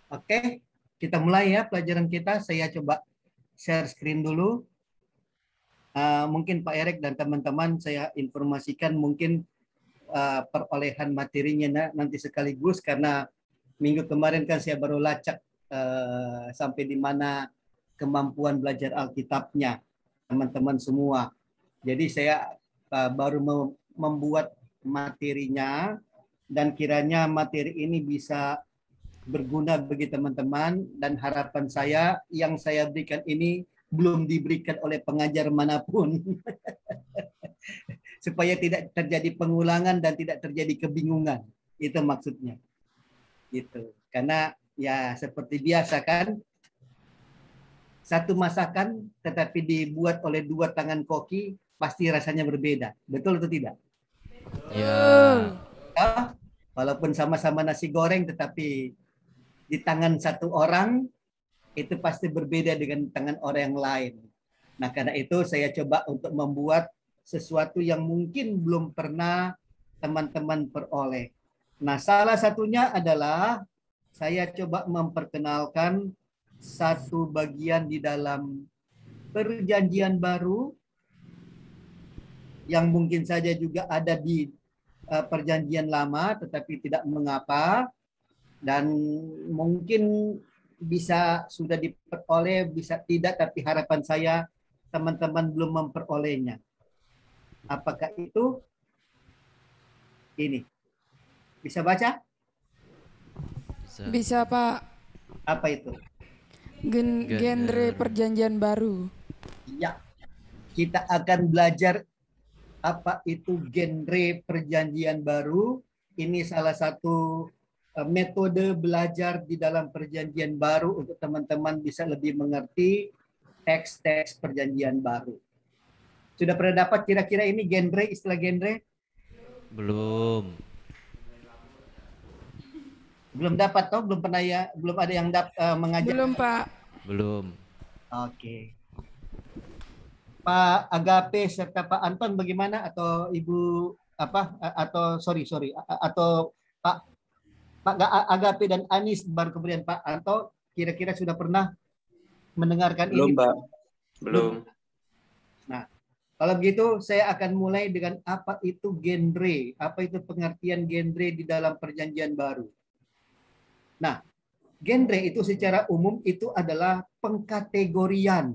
Oke, kita mulai ya pelajaran kita. Saya coba share screen dulu. Mungkin Pak Erik dan teman-teman saya informasikan mungkin perolehan materinya nanti sekaligus, karena minggu kemarin kan saya baru lacak sampai di mana kemampuan belajar Alkitabnya teman-teman semua. Jadi saya baru membuat materinya, dan kiranya materi ini bisa berguna bagi teman-teman, dan harapan saya yang saya berikan ini belum diberikan oleh pengajar manapun supaya tidak terjadi pengulangan dan tidak terjadi kebingungan. Itu maksudnya. Gitu. Karena ya seperti biasa kan, satu masakan tetapi dibuat oleh dua tangan koki pasti rasanya berbeda. Betul atau tidak? Ya. Ya, walaupun sama-sama nasi goreng tetapi di tangan satu orang itu pasti berbeda dengan tangan orang yang lain. Nah, karena itu saya coba untuk membuat sesuatu yang mungkin belum pernah teman-teman peroleh. Nah, salah satunya adalah saya coba memperkenalkan satu bagian di dalam Perjanjian Baru yang mungkin saja juga ada di Perjanjian Lama, tetapi tidak mengapa. Dan mungkin bisa sudah diperoleh, bisa tidak, tapi harapan saya teman-teman belum memperolehnya. Apakah itu? Ini. Bisa baca? Bisa, Pak. Apa itu? Genre Perjanjian Baru. Ya. Kita akan belajar apa itu genre Perjanjian Baru. Ini salah satu metode belajar di dalam Perjanjian Baru untuk teman-teman bisa lebih mengerti teks-teks Perjanjian Baru. Sudah pernah dapat kira-kira ini genre, istilah genre? Belum. Belum dapat toh? Belum pernah ya? Belum ada yang mengajar? Belum, Pak. Belum. Oke. Pak Agape serta Pak Anton bagaimana? Atau Ibu apa? Atau sorry atau Pak Agape dan Anis baru kemudian Pak Anto, kira-kira sudah pernah mendengarkan belum, ini? Pak. Belum. Nah, kalau begitu saya akan mulai dengan apa itu genre, apa itu pengertian genre di dalam Perjanjian Baru. Nah, genre itu secara umum itu adalah pengkategorian,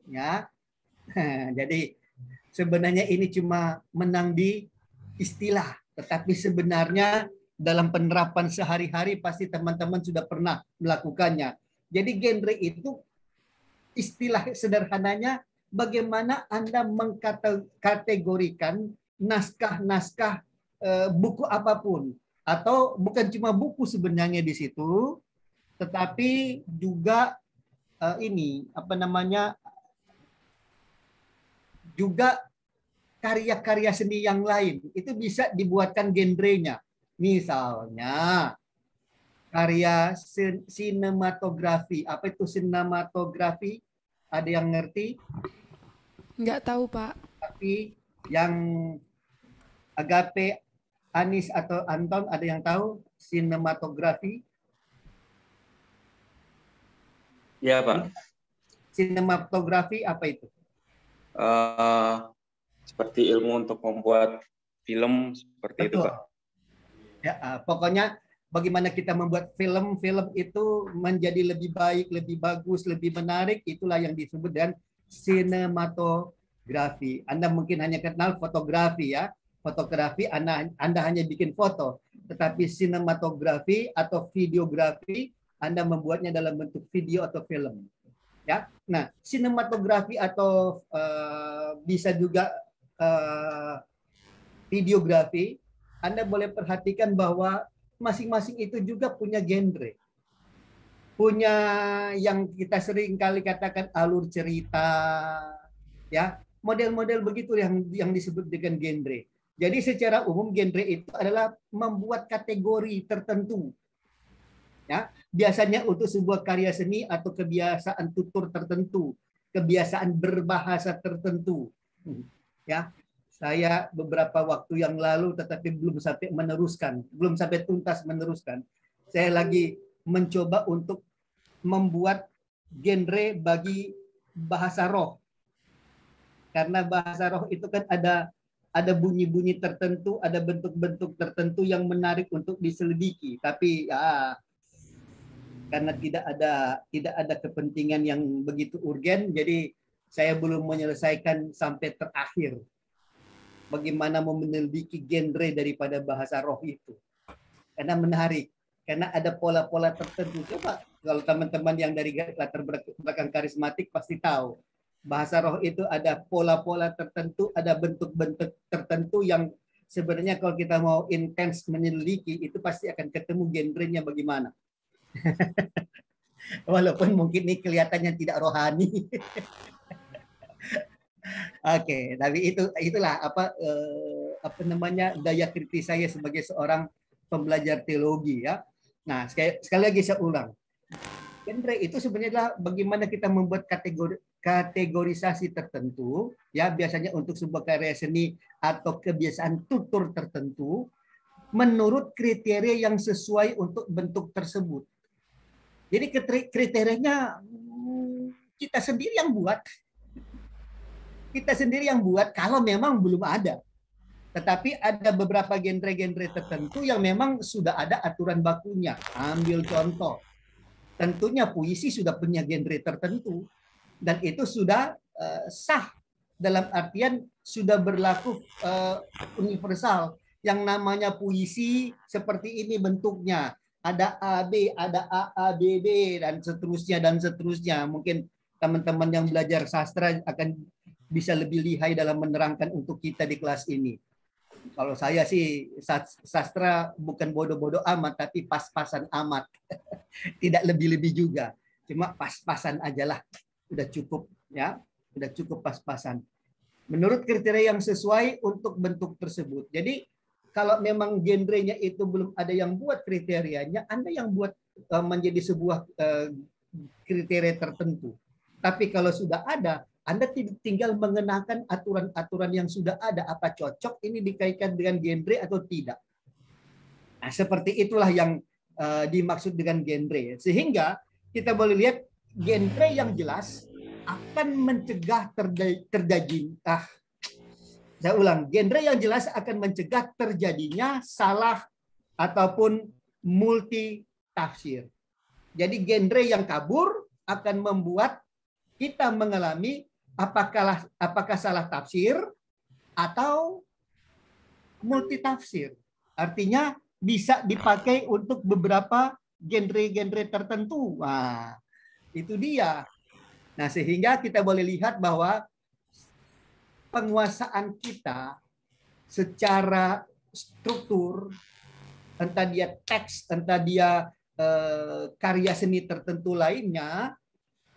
ya. Jadi sebenarnya ini cuma menang di istilah, tetapi sebenarnya dalam penerapan sehari-hari pasti teman-teman sudah pernah melakukannya. Jadi genre itu istilah sederhananya bagaimana Anda mengkategorikan naskah-naskah buku apapun, atau bukan cuma buku sebenarnya di situ, tetapi juga ini apa namanya, juga karya-karya seni yang lain itu bisa dibuatkan genrenya. Misalnya karya sinematografi. Apa itu sinematografi? Ada yang ngerti? Nggak tahu, Pak. Tapi yang Agape, Anis atau Anton ada yang tahu sinematografi? Ya, Pak. Sinematografi apa itu? Seperti ilmu untuk membuat film seperti itu, Pak. Ya, pokoknya bagaimana kita membuat film-film itu menjadi lebih baik, lebih bagus, lebih menarik, itulah yang disebut dengan sinematografi. Anda mungkin hanya kenal fotografi ya. Fotografi Anda hanya bikin foto, tetapi sinematografi atau videografi Anda membuatnya dalam bentuk video atau film. Ya. Nah, sinematografi atau bisa juga videografi, Anda boleh perhatikan bahwa masing-masing itu juga punya genre. Punya yang kita sering kali katakan alur cerita, ya, model-model begitu yang disebut dengan genre. Jadi secara umum genre itu adalah membuat kategori tertentu, ya, biasanya untuk sebuah karya seni atau kebiasaan tutur tertentu, kebiasaan berbahasa tertentu, ya. Saya beberapa waktu yang lalu tetapi belum sampai tuntas meneruskan. Saya lagi mencoba untuk membuat genre bagi bahasa roh. Karena bahasa roh itu kan ada bunyi-bunyi tertentu, ada bentuk-bentuk tertentu yang menarik untuk diselidiki. Tapi ya karena tidak ada kepentingan yang begitu urgen, jadi saya belum menyelesaikan sampai terakhir bagaimana menyelidiki genre daripada bahasa roh itu. Karena menarik, karena ada pola-pola tertentu. Coba kalau teman-teman yang dari latar belakang karismatik pasti tahu. Bahasa roh itu ada pola-pola tertentu, ada bentuk-bentuk tertentu yang sebenarnya kalau kita mau intens menyelidiki, itu pasti akan ketemu genrenya bagaimana. Walaupun mungkin ini kelihatannya tidak rohani. Oke, tapi itulah apa namanya daya kritis saya sebagai seorang pembelajar teologi ya. Nah, sekali lagi saya ulang. Genre itu sebenarnya adalah bagaimana kita membuat kategorisasi tertentu ya, biasanya untuk sebuah karya seni atau kebiasaan tutur tertentu menurut kriteria yang sesuai untuk bentuk tersebut. Jadi kriterianya kita sendiri yang buat. Kita sendiri yang buat kalau memang belum ada. Tetapi ada beberapa genre-genre tertentu yang memang sudah ada aturan bakunya. Ambil contoh. Tentunya puisi sudah punya genre tertentu. Dan itu sudah sah. Dalam artian sudah berlaku universal. Yang namanya puisi seperti ini bentuknya. Ada AB, ada AA, BB, dan seterusnya. Mungkin teman-teman yang belajar sastra akan bisa lebih lihai dalam menerangkan untuk kita di kelas ini. Kalau saya sih sastra bukan bodoh-bodoh amat, tapi pas-pasan amat. Tidak lebih-lebih juga. Cuma pas-pasan aja lah. Udah cukup ya. Udah cukup pas-pasan. Menurut kriteria yang sesuai untuk bentuk tersebut. Jadi kalau memang genrenya itu belum ada yang buat kriterianya, Anda yang buat menjadi sebuah kriteria tertentu. Tapi kalau sudah ada, Anda tinggal mengenakan aturan-aturan yang sudah ada. Apa cocok ini dikaitkan dengan genre atau tidak. Nah, seperti itulah yang dimaksud dengan genre. Sehingga kita boleh lihat genre yang jelas akan mencegah saya ulang, genre yang jelas akan mencegah terjadinya salah ataupun multi tafsir. Jadi genre yang kabur akan membuat kita mengalami apakah salah tafsir atau multi tafsir. Artinya bisa dipakai untuk beberapa genre-genre tertentu. Nah, itu dia. Nah, sehingga kita boleh lihat bahwa penguasaan kita secara struktur, entah dia teks, entah dia karya seni tertentu lainnya,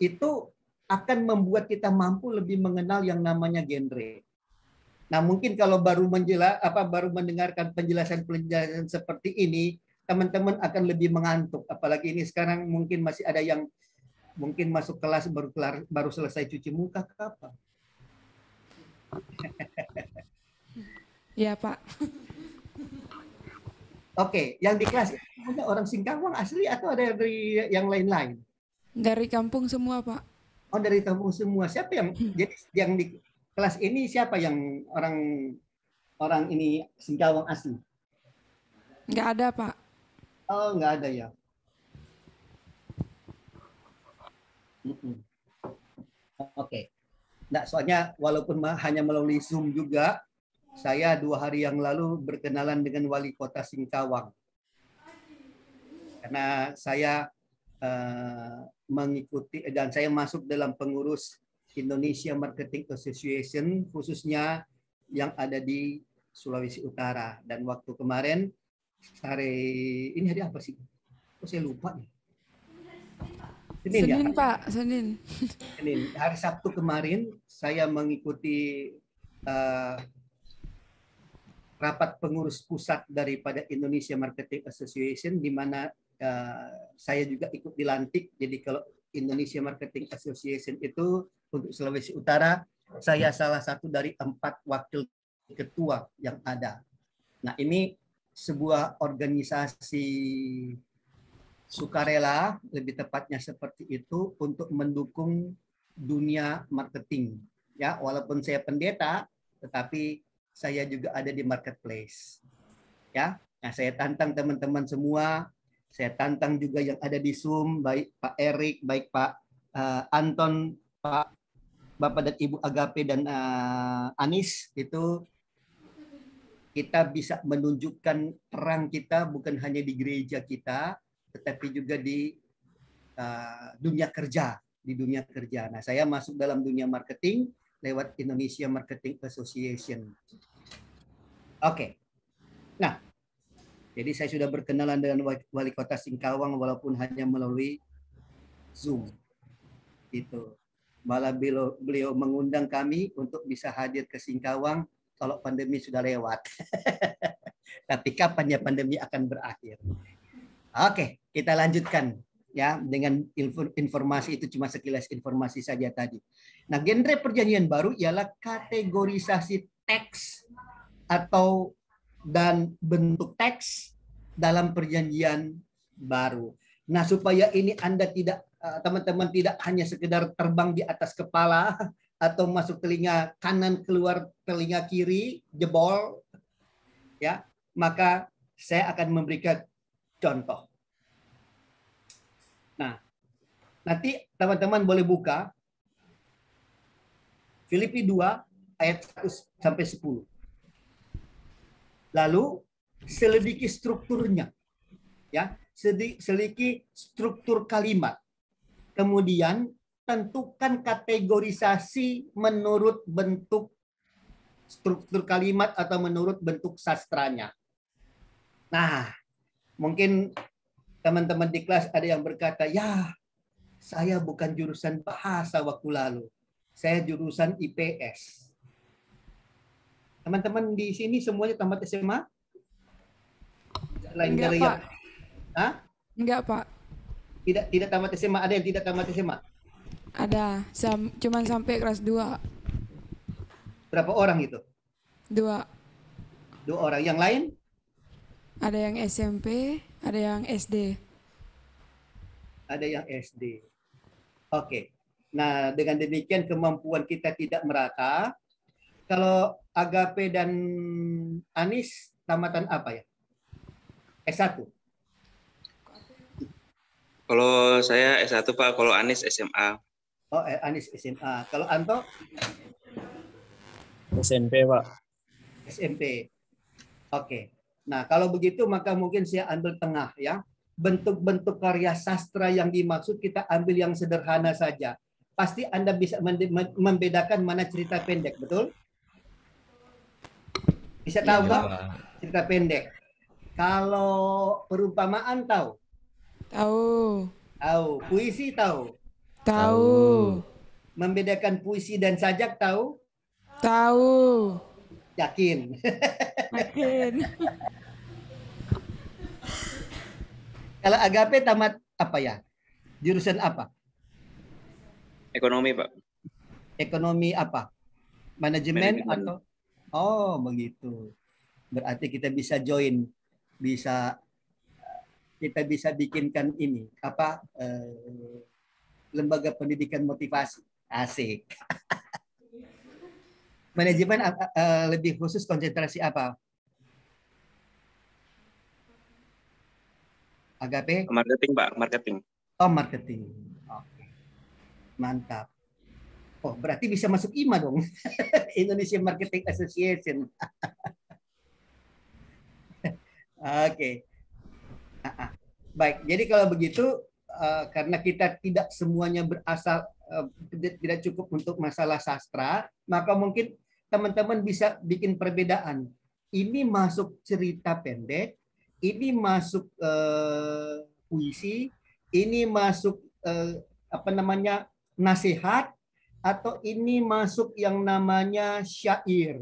itu akan membuat kita mampu lebih mengenal yang namanya genre. Nah, mungkin kalau baru mendengarkan penjelasan-penjelasan seperti ini, teman-teman akan lebih mengantuk. Apalagi ini sekarang mungkin masih ada yang mungkin masuk kelas baru selesai cuci muka apa. Ya, Pak. Oke, yang di kelas ada orang Singkawang asli atau ada dari yang lain-lain? Dari kampung semua, Pak. Oh, dari kampung semua. Siapa yang jadi yang di kelas ini siapa yang orang ini Singkawang asli? Nggak ada, Pak. Oh, nggak ada ya. Oke. Nah, soalnya walaupun hanya melalui Zoom juga, saya 2 hari yang lalu berkenalan dengan wali kota Singkawang. Karena saya mengikuti dan saya masuk dalam pengurus Indonesia Marketing Association, khususnya yang ada di Sulawesi Utara. Dan waktu kemarin, ini hari apa sih? Kok saya lupa nih? Senin, ya? Pak. Senin. Hari Sabtu kemarin saya mengikuti rapat pengurus pusat daripada Indonesia Marketing Association, di mana saya juga ikut dilantik. Jadi kalau Indonesia Marketing Association itu untuk Sulawesi Utara, saya salah satu dari 4 wakil ketua yang ada. Nah, ini sebuah organisasi sukarela, lebih tepatnya seperti itu, untuk mendukung dunia marketing. Ya, walaupun saya pendeta, tetapi saya juga ada di marketplace. Ya, nah saya tantang teman-teman semua, saya tantang juga yang ada di Zoom, baik Pak Erik, baik Pak Anton, Pak Bapak dan Ibu Agape dan Anis, itu kita bisa menunjukkan terang kita bukan hanya di gereja kita, tetapi juga di dunia kerja, di dunia kerja. Nah, saya masuk dalam dunia marketing lewat Indonesia Marketing Association. Oke. Nah, jadi saya sudah berkenalan dengan Wali Kota Singkawang walaupun hanya melalui Zoom. Itu. Malah beliau mengundang kami untuk bisa hadir ke Singkawang kalau pandemi sudah lewat. Tapi kapan ya pandemi akan berakhir? Oke, kita lanjutkan ya dengan informasi itu, cuma sekilas informasi saja tadi. Nah, genre perjanjian baru ialah kategorisasi teks atau dan bentuk teks dalam perjanjian baru. Nah, supaya ini Anda tidak, teman-teman tidak hanya sekedar terbang di atas kepala atau masuk telinga kanan keluar telinga kiri jebol, ya, maka saya akan memberikan contoh. Nah, nanti teman-teman boleh buka Filipi 2 ayat 1 sampai 10. Lalu selidiki strukturnya. Ya, selidiki struktur kalimat. Kemudian tentukan kategorisasi menurut bentuk struktur kalimat atau menurut bentuk sastranya. Nah, mungkin teman-teman di kelas ada yang berkata, ya, saya bukan jurusan bahasa waktu lalu. Saya jurusan IPS. Teman-teman di sini semuanya tamat SMA? Lain Enggak, dari Pak. Hah? Enggak, Pak. Tidak tamat SMA. Ada yang tidak tamat SMA? Ada. Cuman sampai kelas 2. Berapa orang itu? 2. 2 orang. Yang lain? Ada yang SMP, ada yang SD. Ada yang SD. Oke. Nah, dengan demikian kemampuan kita tidak merata. Kalau Agape dan Anis tamatan apa ya? S1. Kalau saya S1 Pak, kalau Anis SMA. Oh, Anis SMA. Kalau Anto? SMP, Pak. SMP. Oke. Nah, kalau begitu maka mungkin saya ambil tengah ya. Bentuk-bentuk karya sastra yang dimaksud kita ambil yang sederhana saja. Pasti Anda bisa membedakan mana cerita pendek, betul? Bisa tahu Iya, nggak Pak. cerita pendek? Kalau perumpamaan tahu? Tahu. Tahu. Puisi tahu? Tahu. Membedakan puisi dan sajak tahu? Tahu. Yakin? Makin. Kalau Agape tamat apa ya? Jurusan apa? Ekonomi Pak. Ekonomi apa? Manajemen Manajemen. atau? Oh, begitu. Berarti kita bisa join, kita bisa bikinkan ini apa? Lembaga pendidikan motivasi. Asik. Manajemen lebih khusus konsentrasi apa? Agape? Marketing Pak, marketing. Oh, marketing. Oke. Mantap. Oh, berarti bisa masuk IMA dong. Indonesia Marketing Association. Oke. Baik, jadi kalau begitu karena kita tidak semuanya berasal tidak cukup untuk masalah sastra, maka mungkin teman-teman bisa bikin perbedaan. Ini masuk cerita pendek, ini masuk puisi, ini masuk nasihat, atau ini masuk yang namanya syair,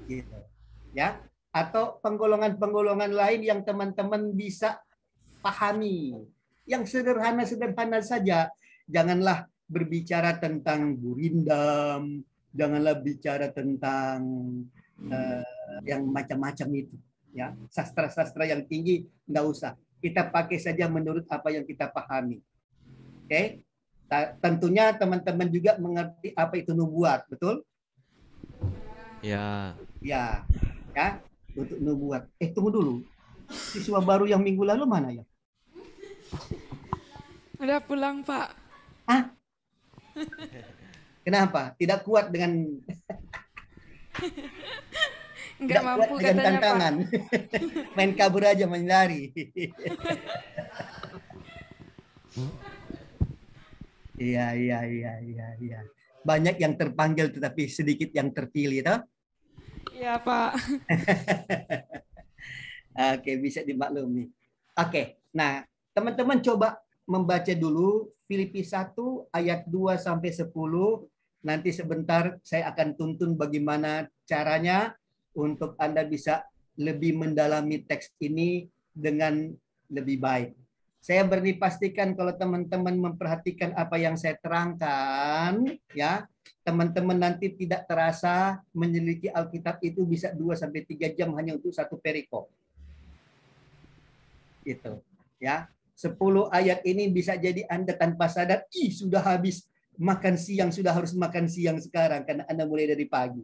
gitu, ya, atau penggolongan-penggolongan lain yang teman-teman bisa pahami, yang sederhana-sederhana saja. Janganlah berbicara tentang gurindam, janganlah bicara tentang yang macam-macam itu, ya, sastra-sastra yang tinggi nggak usah. kita pakai saja menurut apa yang kita pahami. Oke? Tentunya teman-teman juga mengerti apa itu nubuat, betul? Ya. Ya, ya, untuk nubuat. Tunggu dulu. Siswa baru yang minggu lalu mana ya? Udah pulang, Pak. Ah, kenapa? Tidak kuat dengan Nggak tidak kuat mampu dengan katanya, Pak. tantangan. Main kabur aja, main lari. Iya, iya, iya, iya, iya. Banyak yang terpanggil tetapi sedikit yang terpilih, toh? Iya, Pak. Oke, bisa dimaklumi. Oke, nah teman-teman coba membaca dulu Filipi 1 ayat 2 sampai 10. Nanti sebentar saya akan tuntun bagaimana caranya untuk Anda bisa lebih mendalami teks ini dengan lebih baik. Saya berani pastikan kalau teman-teman memperhatikan apa yang saya terangkan, ya, teman-teman nanti tidak terasa menyelidiki Alkitab itu bisa 2 sampai 3 jam hanya untuk satu perikop. Gitu, ya. 10 ayat ini bisa jadi Anda tanpa sadar, sudah habis makan siang, sudah harus makan siang sekarang karena Anda mulai dari pagi.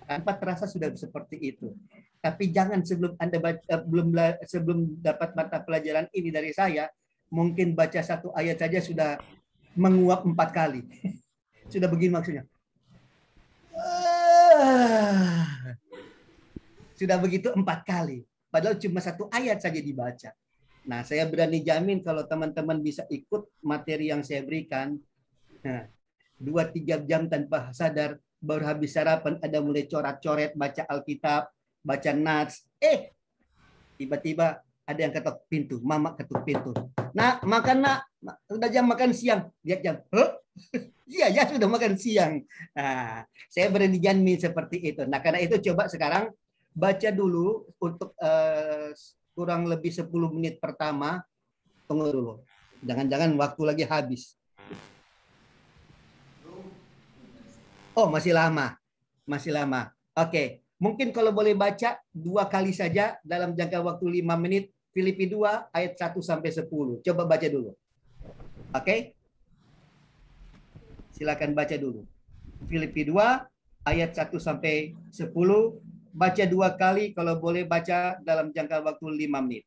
Tanpa terasa sudah seperti itu. Tapi jangan sebelum Anda baca, sebelum dapat mata pelajaran ini dari saya, mungkin baca satu ayat saja sudah menguap 4 kali. Sudah begini maksudnya. Sudah begitu 4 kali. Padahal cuma satu ayat saja dibaca. Nah, saya berani jamin kalau teman-teman bisa ikut materi yang saya berikan, nah, 2-3 jam tanpa sadar, baru habis sarapan, ada mulai coret-coret, baca Alkitab, baca Nats, tiba-tiba ada yang ketuk pintu, mama ketuk pintu. Nak, makan nak, udah jam makan siang. Lihat jam, iya ya sudah makan siang. Nah, saya berani jamin seperti itu. Nah, karena itu coba sekarang baca dulu untuk kurang lebih 10 menit pertama. Tunggu dulu. Jangan-jangan waktu lagi habis. Oh, masih lama. Masih lama. Oke. Mungkin kalau boleh baca 2 kali saja dalam jangka waktu 5 menit. Filipi 2 ayat 1 sampai 10. Coba baca dulu. Oke. Silakan baca dulu. Filipi 2 ayat 1 sampai 10. Baca 2 kali kalau boleh baca dalam jangka waktu 5 menit.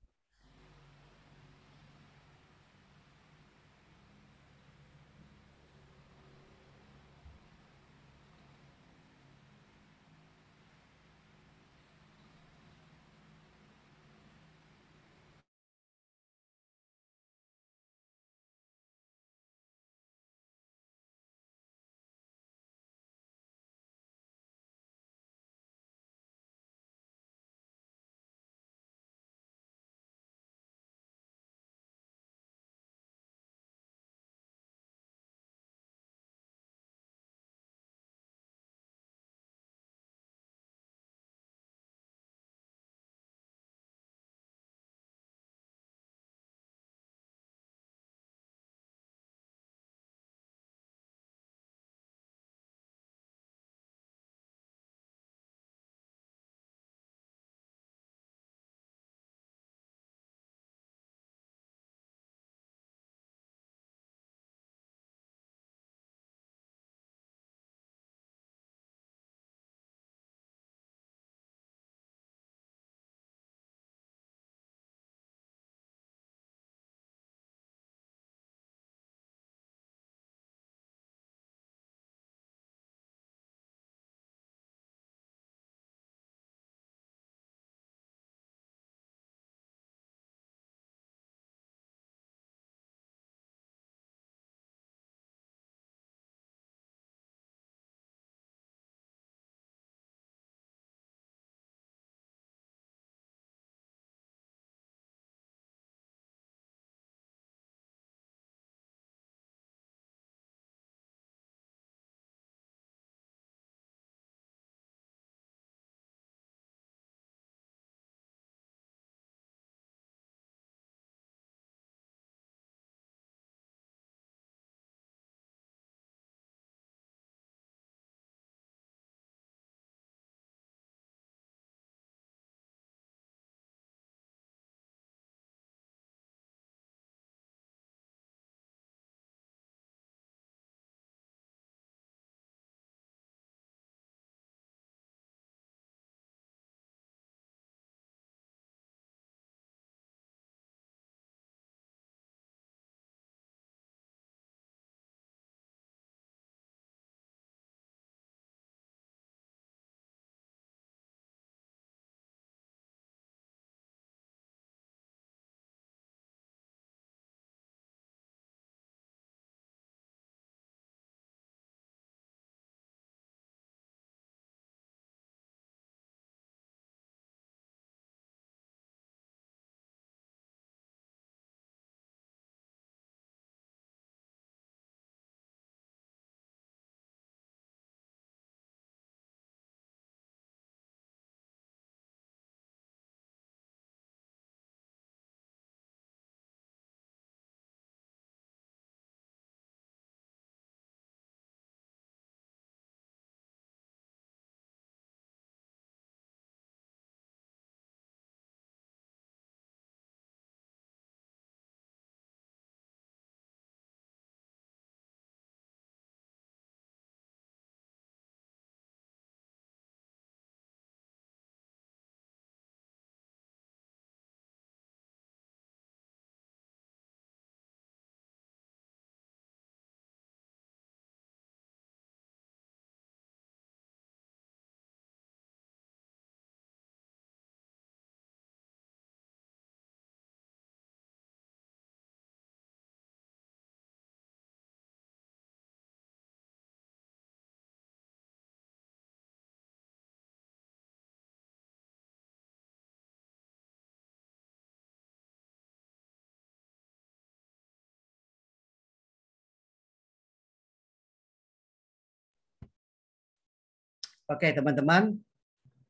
Oke, teman-teman.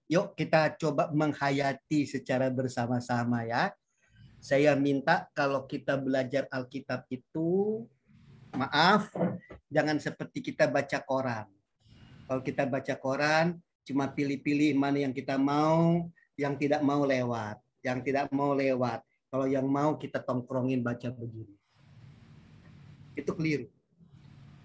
Yuk kita coba menghayati secara bersama-sama ya. Saya minta kalau kita belajar Alkitab itu, maaf, jangan seperti kita baca koran. Kalau kita baca koran, cuma pilih-pilih mana yang kita mau, yang tidak mau lewat. Yang tidak mau lewat. Kalau yang mau kita tongkrongin baca begini. Itu keliru.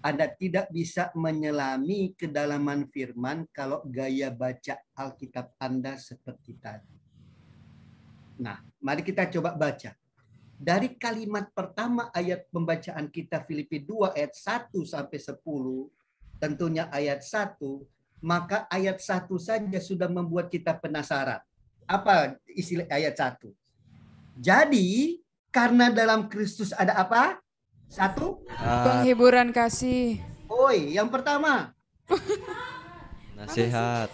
Anda tidak bisa menyelami kedalaman firman kalau gaya baca Alkitab Anda seperti tadi. Nah, mari kita coba baca. Dari kalimat pertama ayat pembacaan kita Filipi 2 ayat 1 sampai 10, tentunya ayat 1, maka ayat 1 saja sudah membuat kita penasaran. Apa istilah ayat 1? Jadi, karena dalam Kristus ada apa? 1. Penghiburan kasih. Oi, yang pertama. Nasihat.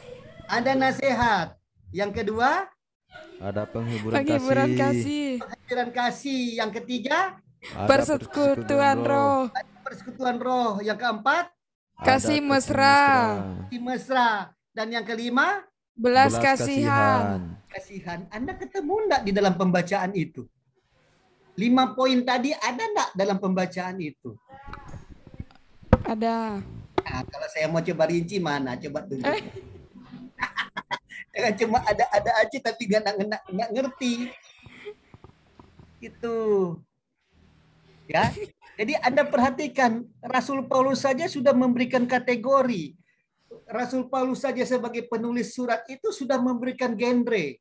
Ada nasihat. Yang kedua, Ada penghiburan Penghiburan kasih. kasih. penghiburan kasih. Yang ketiga, Ada Persekutuan roh. persekutuan roh. Yang keempat, Kasih mesra. kasih mesra. Dan yang kelima, Belas kasihan. kasihan. Anda ketemu enggak di dalam pembacaan itu? 5 poin tadi ada enggak dalam pembacaan itu? Ada. Nah, kalau saya mau coba rinci mana? Coba tunjuk. Jangan cuma ada aja tapi nggak ngerti. Itu. Ya. Jadi Anda perhatikan, Rasul Paulus saja sudah memberikan kategori. Rasul Paulus saja sebagai penulis surat itu sudah memberikan genre.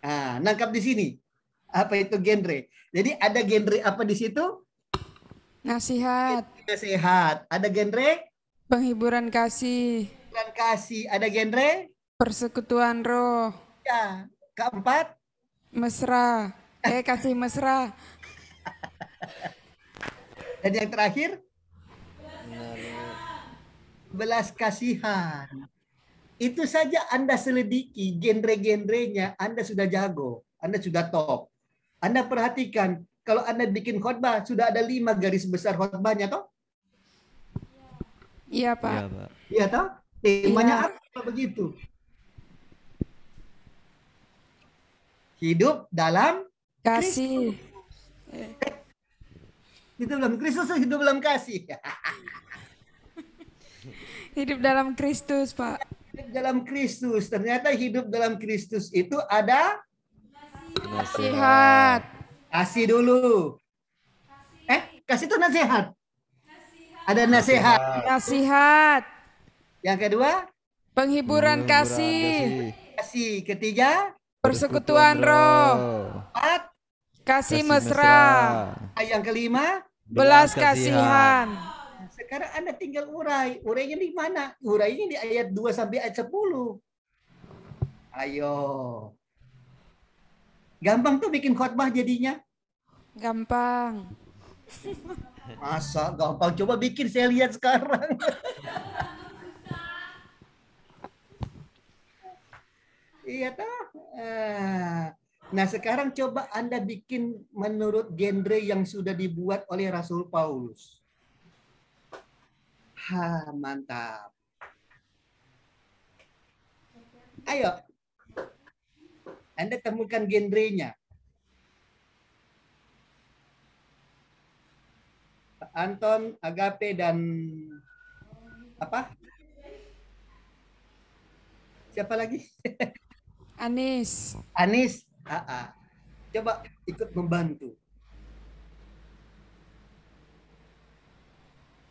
Nah, nangkap di sini. Apa itu genre? Jadi ada genre apa di situ? Nasihat. Nasihat. Ada genre? Penghiburan kasih. Penghiburan kasih. Ada genre? Persekutuan roh. Ya. Keempat? Mesra. Kasih mesra. Dan yang terakhir? Belas kasihan. Itu saja Anda selidiki genre-genrenya, Anda sudah jago, Anda sudah top. Anda perhatikan, kalau Anda bikin khotbah, sudah ada 5 garis besar khotbahnya, toh? Iya, Pak. Iya, Pak. Iya, toh? Temanya Iya. apa begitu? Hidup dalam Kasih. hidup dalam Kristus, hidup dalam kasih. Hidup dalam Kristus, Pak. Hidup dalam Kristus. Ternyata hidup dalam Kristus itu ada Nasihat. kasih dulu. Kasih itu nasihat. Ada nasihat. Nasihat. Yang kedua, Penghiburan kasih. kasih. Ketiga, Persekutuan roh. empat. Kasih mesra. Yang kelima, Belas kasihan. sekarang Anda tinggal urai. Urainya di mana? Urainya di ayat 2 sampai ayat 10. Ayo. Gampang tuh bikin khotbah jadinya. Gampang. Masa gampang? Coba bikin, saya lihat sekarang. Iya toh. Nah sekarang coba Anda bikin menurut genre yang sudah dibuat oleh Rasul Paulus. Mantap. Ayo. Anda temukan genrenya. Pak Anton, Agape, dan apa? Siapa lagi? Anis. Anis. Coba ikut membantu.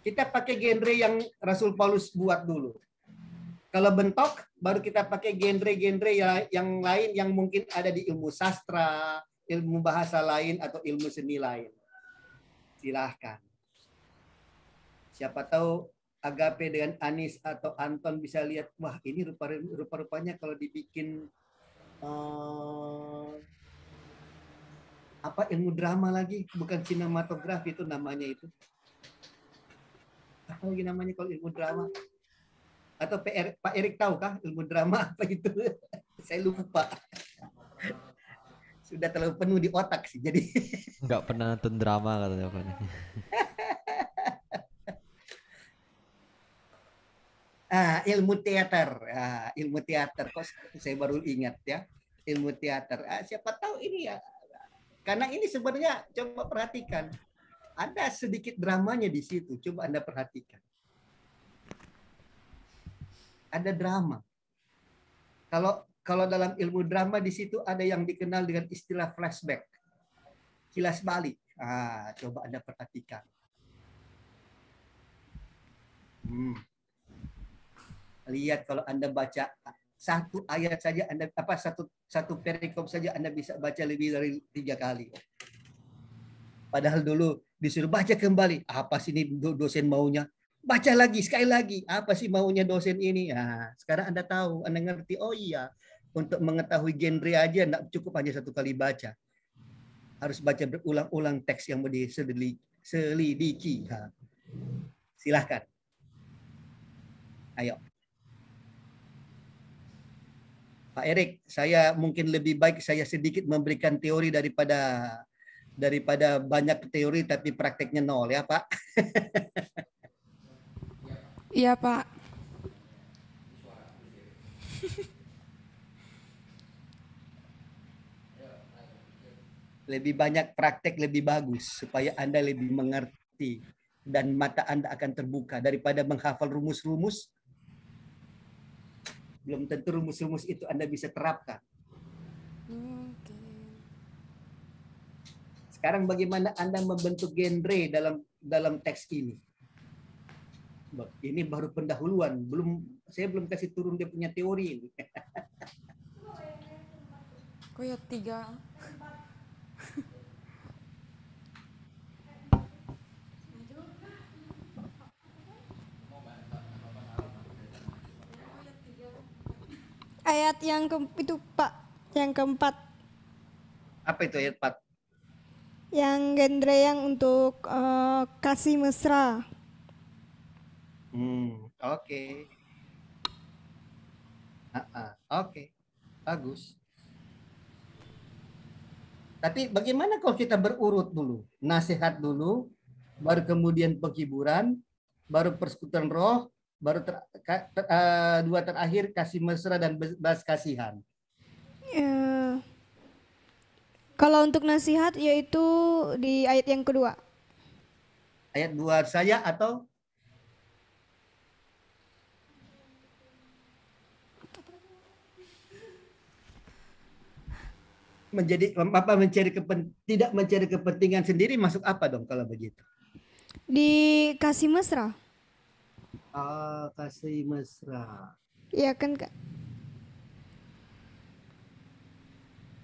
Kita pakai genre yang Rasul Paulus buat dulu. Kalau bentok, baru kita pakai genre-genre yang lain yang mungkin ada di ilmu sastra, ilmu bahasa lain, atau ilmu seni lain. Silahkan. Siapa tahu Agape dengan Anis atau Anton bisa lihat, wah ini rupa-rupanya kalau dibikin apa ilmu drama lagi, bukan sinematografi itu namanya itu. Apa lagi namanya kalau ilmu drama? Atau Pak Erik tahu kah ilmu drama apa itu? Saya lupa. Sudah terlalu penuh di otak sih, jadi Nggak pernah nonton drama katanya Pak. Ilmu teater. Ilmu teater. Kok saya baru ingat ya. Ilmu teater. Siapa tahu ini ya. Karena ini sebenarnya coba perhatikan. Ada sedikit dramanya di situ. Coba Anda perhatikan. Ada drama. Kalau dalam ilmu drama di situ ada yang dikenal dengan istilah flashback. Kilas balik. Coba Anda perhatikan. Lihat kalau Anda baca satu ayat saja, Anda satu perikop saja Anda bisa baca lebih dari 3 kali. Padahal dulu disuruh baca kembali. Apa sih ini dosen maunya? Baca lagi, sekali lagi. Apa sih maunya dosen ini? Sekarang Anda tahu, Anda ngerti. Oh iya, untuk mengetahui genre aja enggak cukup hanya 1 kali baca. Harus baca berulang-ulang teks yang diselidiki. Silahkan. Ayo. Pak Erik, saya mungkin lebih baik saya sedikit memberikan teori daripada banyak teori tapi prakteknya 0 ya Pak. Iya Pak. Lebih banyak praktek lebih bagus supaya Anda lebih mengerti dan mata Anda akan terbuka daripada menghafal rumus-rumus. Belum tentu rumus-rumus itu Anda bisa terapkan. Sekarang bagaimana Anda membentuk genre dalam teks ini? Ini baru pendahuluan, saya belum kasih turun dia punya teori ini. Kok ya 3? Ayat itu Pak, yang keempat. Apa itu ayat 4? Yang genre yang untuk kasih mesra. Oke. Oke, bagus. Tapi bagaimana kalau kita berurut dulu? Nasihat dulu, baru kemudian penghiburan, baru persekutuan roh, baru dua terakhir kasih mesra dan belas kasihan. Kalau untuk nasihat yaitu di ayat yang kedua. Ayat 2 saja atau? Tidak mencari kepentingan sendiri masuk apa dong kalau begitu? Di kasih mesra. Kasih mesra. Iya kan Kak?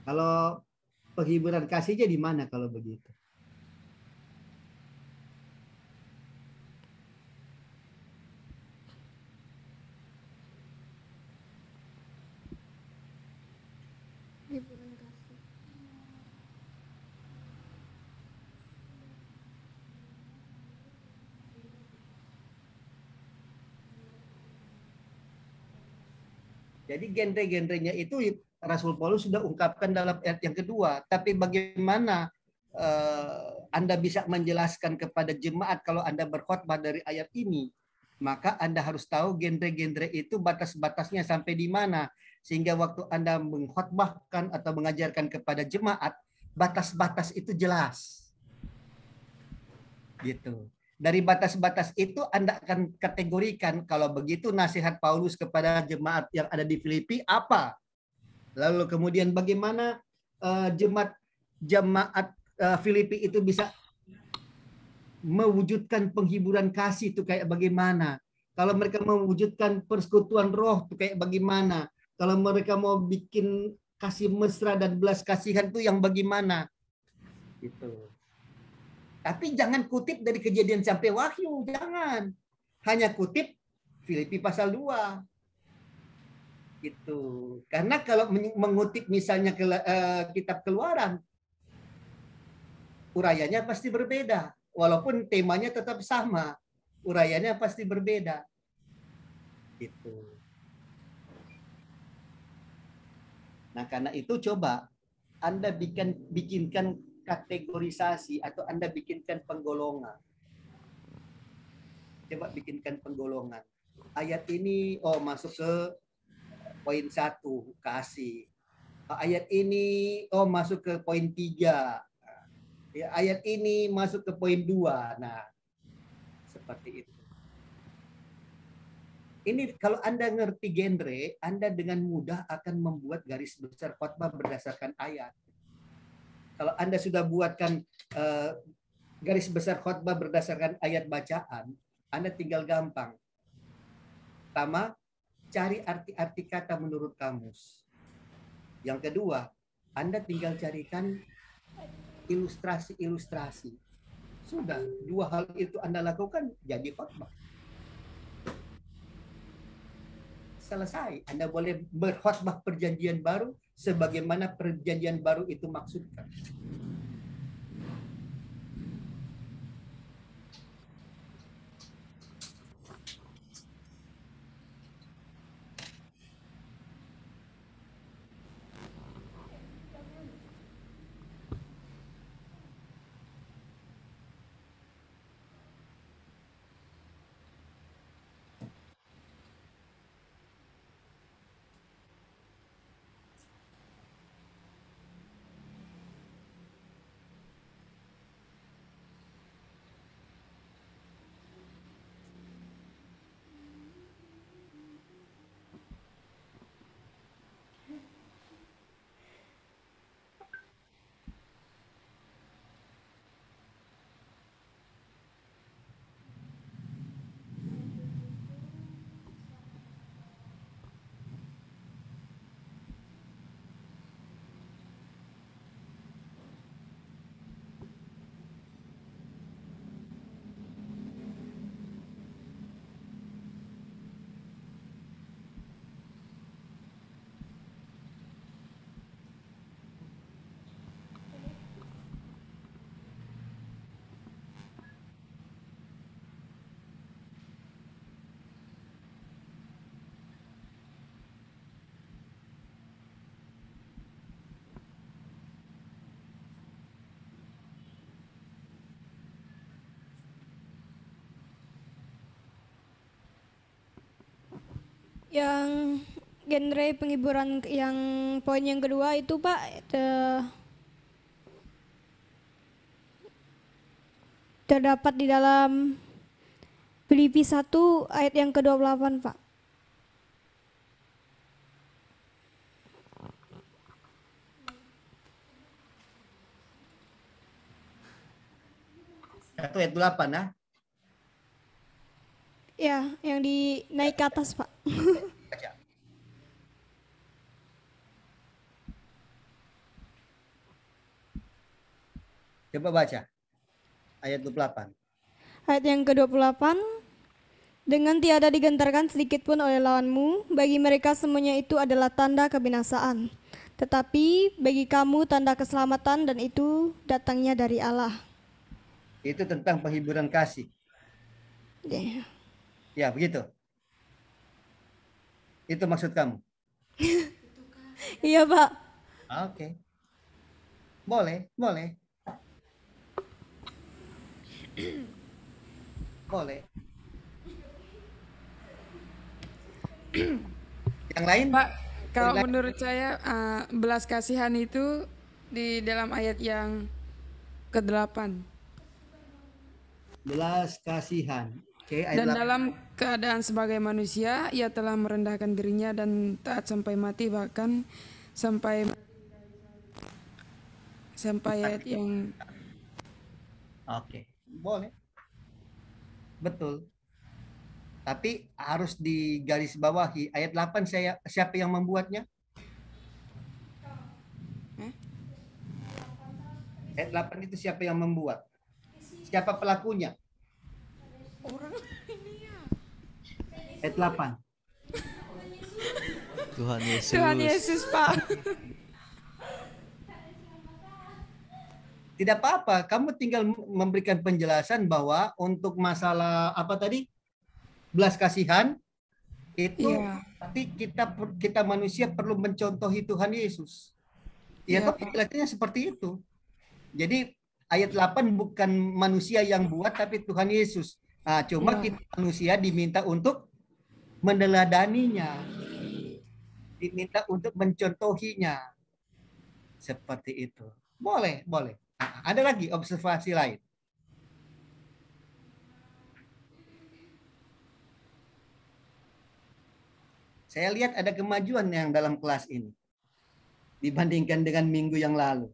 Kalau penghiburan kasihnya di mana kalau begitu? Jadi genre-genrenya itu Rasul Paulus sudah ungkapkan dalam ayat yang kedua. Tapi bagaimana Anda bisa menjelaskan kepada jemaat kalau Anda berkhotbah dari ayat ini? Maka Anda harus tahu genre-genre itu batas-batasnya sampai di mana. Sehingga waktu Anda mengkhotbahkan atau mengajarkan kepada jemaat, batas-batas itu jelas. Gitu. Dari batas-batas itu Anda akan kategorikan kalau begitu nasihat Paulus kepada jemaat yang ada di Filipi apa? Lalu kemudian bagaimana jemaat Filipi itu bisa mewujudkan penghiburan kasih itu kayak bagaimana? Kalau mereka mewujudkan persekutuan roh itu kayak bagaimana? Kalau mereka mau bikin kasih mesra dan belas kasihan itu yang bagaimana? Gitu. Tapi jangan kutip dari Kejadian sampai Wahyu, jangan. Hanya kutip Filipi pasal 2. Gitu. Karena kalau mengutip misalnya kitab Keluaran, urayanya pasti berbeda. Walaupun temanya tetap sama, urayanya pasti berbeda. Gitu. Nah, karena itu coba Anda bikinkan kategorisasi atau Anda bikinkan penggolongan. Coba bikinkan penggolongan. ayat ini masuk ke poin 1 kasih. Ayat ini masuk ke poin 3. Ya, ayat ini masuk ke poin 2. Nah, seperti itu. Ini kalau Anda ngerti genre, Anda dengan mudah akan membuat garis besar khotbah berdasarkan ayat. Kalau Anda sudah buatkan garis besar khotbah berdasarkan ayat bacaan, Anda tinggal gampang. Pertama, cari arti-arti kata menurut kamus. Yang kedua, Anda tinggal carikan ilustrasi-ilustrasi. Sudah, 2 hal itu Anda lakukan, jadi khotbah. Selesai. Anda boleh berkhotbah perjanjian baru sebagaimana perjanjian baru itu maksudkan. Yang genre penghiburan yang poin yang kedua itu Pak, terdapat di dalam Filipi 1 ayat yang ke-28 Pak. Satu ayat 8 ya. Ya, yang di naik ke atas Pak. Baca. Coba baca. Ayat 28. Ayat yang ke-28, dengan tiada digentarkan sedikit pun oleh lawanmu, bagi mereka semuanya itu adalah tanda kebinasaan. Tetapi bagi kamu tanda keselamatan, dan itu datangnya dari Allah. Itu tentang penghiburan kasih. Ya. Ya, begitu. Itu maksud kamu? Iya Pak. Oke. Boleh, boleh. Boleh. Yang lain? Pak, kalau Silakan. menurut saya belas kasihan itu di dalam ayat yang ke-8. Belas kasihan. Oke, ayat Dan 8. dalam keadaan sebagai manusia, ia telah merendahkan dirinya dan taat sampai mati, bahkan sampai ayat yang Oke, boleh. Betul. Tapi harus digarisbawahi. Ayat 8 siapa yang membuatnya? Ayat 8 itu siapa yang membuat? Siapa pelakunya? orang ini ya. Ayat 8. Tuhan Yesus. Tuhan Yesus, Pak. Tidak apa-apa, kamu tinggal memberikan penjelasan bahwa untuk masalah apa tadi? Belas kasihan itu Iya. tapi kita manusia perlu mencontohi Tuhan Yesus. Ya, Iya, toh penjelasannya seperti itu. Jadi ayat 8 bukan manusia yang buat tapi Tuhan Yesus. Nah, cuma Iya. kita manusia diminta untuk meneladaninya, diminta untuk mencontohinya. Seperti itu. Boleh, boleh. Nah, ada lagi observasi lain. Saya lihat ada kemajuan yang dalam kelas ini dibandingkan dengan minggu yang lalu.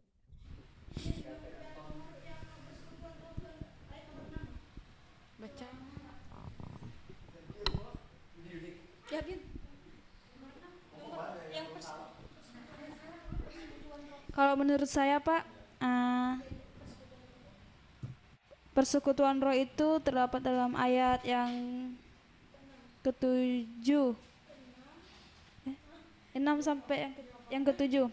Kalau menurut saya Pak, persekutuan roh itu terdapat dalam ayat yang ke-7, 6 sampai yang ke-7.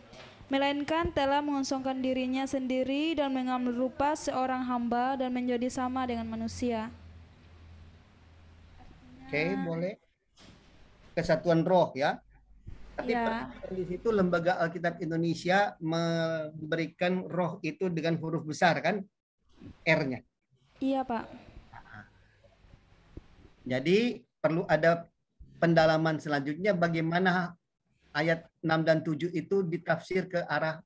Melainkan telah mengosongkan dirinya sendiri dan mengambil rupa seorang hamba dan menjadi sama dengan manusia. Oke, boleh. Kesatuan roh ya. Tapi Ya. di situ Lembaga Alkitab Indonesia memberikan roh itu dengan huruf besar kan? R-nya. Iya, Pak. Jadi perlu ada pendalaman selanjutnya bagaimana ayat 6 dan 7 itu ditafsir ke arah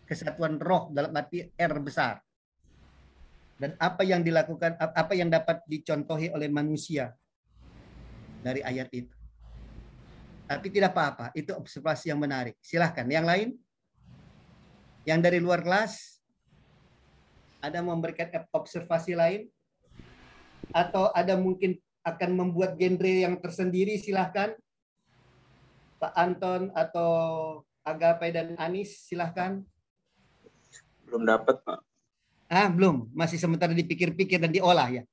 kesatuan roh dalam arti R besar. Dan apa yang dilakukan, apa yang dapat dicontohi oleh manusia dari ayat itu. Tapi tidak apa-apa, itu observasi yang menarik. Silahkan, yang lain? Yang dari luar kelas? Ada memberikan observasi lain? Atau ada mungkin akan membuat genre yang tersendiri, silahkan. Pak Anton atau Agape dan Anis, silahkan. Belum dapat, Pak. Belum. Masih sementara dipikir-pikir dan diolah ya.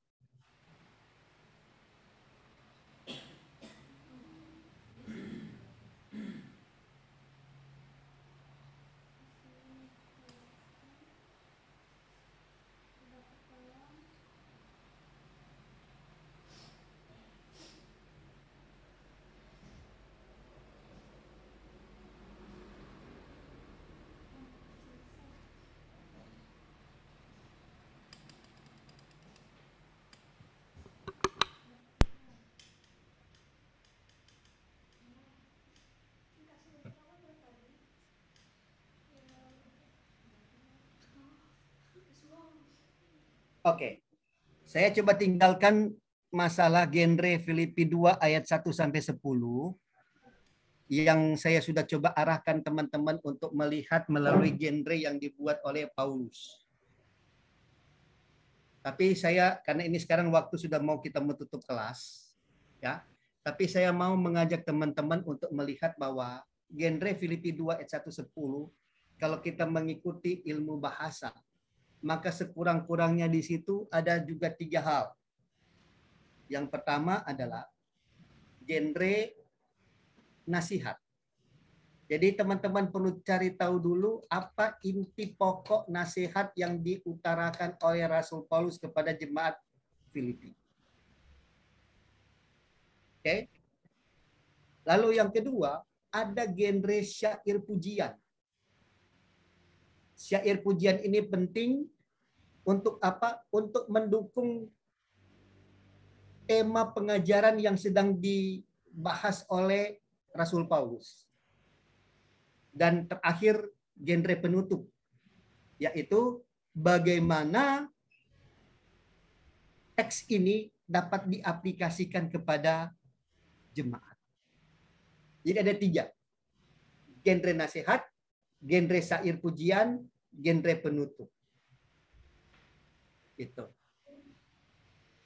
Oke. Saya coba tinggalkan masalah genre Filipi 2 ayat 1 sampai 10 yang saya sudah coba arahkan teman-teman untuk melihat melalui genre yang dibuat oleh Paulus. Tapi saya, karena ini sekarang waktu sudah mau kita menutup kelas, ya. Tapi saya mau mengajak teman-teman untuk melihat bahwa genre Filipi 2 ayat 1-10, kalau kita mengikuti ilmu bahasa, maka sekurang-kurangnya di situ ada juga 3 hal. Yang pertama adalah genre nasihat. Jadi teman-teman perlu cari tahu dulu apa inti pokok nasihat yang diutarakan oleh Rasul Paulus kepada jemaat Filipi. Oke. Lalu yang kedua, ada genre syair pujian. Syair pujian ini penting untuk apa? Untuk mendukung tema pengajaran yang sedang dibahas oleh Rasul Paulus. Dan terakhir genre penutup, yaitu bagaimana teks ini dapat diaplikasikan kepada jemaat. Jadi ada 3. Genre nasihat, genre syair pujian, genre penutup. Itu.